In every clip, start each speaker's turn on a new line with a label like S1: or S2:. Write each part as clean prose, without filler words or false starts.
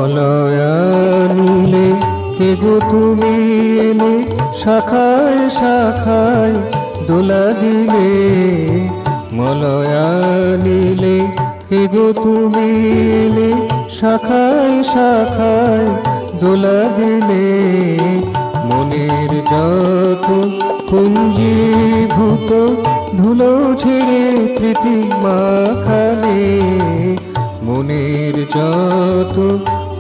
S1: মলয়া নীলে কে গো তুমি এলে, শাখায় শাখায় দোলা দিলে। মলয়া নীলে কে গো তুমি এলে, শাখায় শাখায় দোলা দিলে। মনের যত পুঞ্জীভূত ধুলো ছেড়ে প্রীতি মাখালে। মনের যত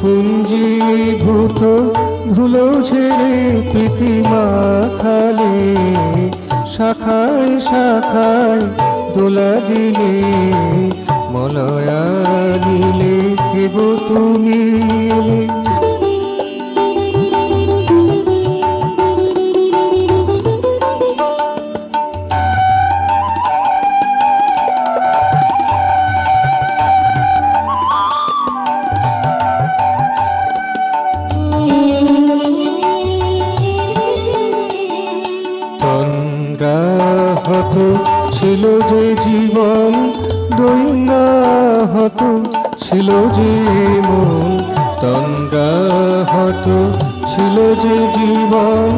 S1: পুঞ্জীভূত ধুলো ছেড়ে প্রীতি মাখালে। শাখায় শাখায় দোলা দিলে। মলয়া নীলে কে গো তুমি এলে। তন্দ্রাহত ছিল যে জীবন, দৈন্যাহত ছিল যে মন। তন্দ্রাহত ছিল যে জীবন,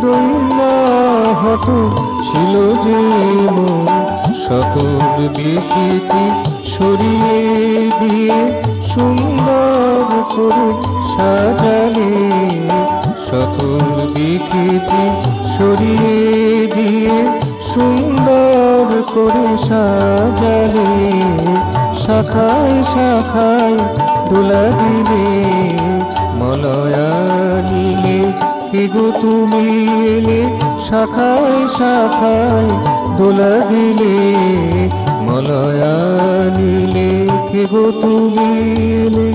S1: দৈন্যাহত ছিল যে মন। সকল বিকৃতি সরিয়ে দিয়ে সুন্দর করে সাজালে। সকল বিকৃতি সরিয়ে দিয়ে সুন্দর করে সাজালে। শাখায় শাখায় দোলা দিলে। মলয়া নীলে কে গো তুমি এলে, শাখায় শাখায় দোলা দিলে। মলয়া নীলে কে গো তুমি এলে।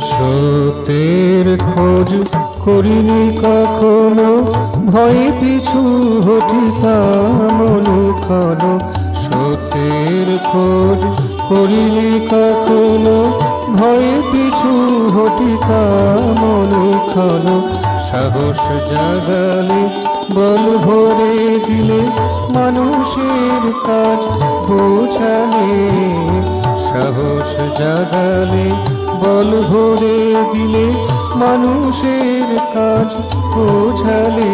S1: সত্যের খোঁজ করিনি কখনো, ভয়ে পিছু হঠিতাম অনুক্ষণ। সত্যের খোঁজ করিনি কখনো, ভয়ে পিছু হঠিতাম অনুক্ষণ। সাহস জাগালে বল ভরে দিলে, মানুষের কাজ পৌঁছালে। সাহস জাগালে বল ভরে দিলে, মানুষের কাজ পৌঁছালে।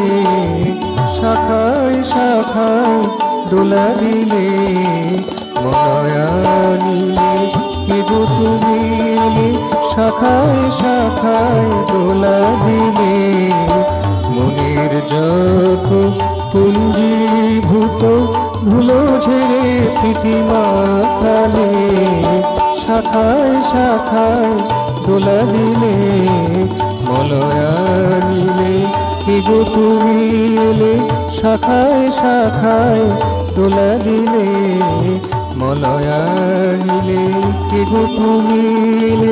S1: শাখায় শাখায় দোলা দিলে। মলয়া নীলে কে গো তুমি এলে, শাখায় শাখায় দোলা দিলে। মনের যত পুঞ্জীভূত ধুলো ঝেড়ে প্রীতি মাখালে। শাখায় শাখায় দোলা দিলে। মলয়া নীলে কে গো তুমি এলে, শাখায় শাখায় দোলা দিলে। মলয়া নীলে কে গো তুমি এলে।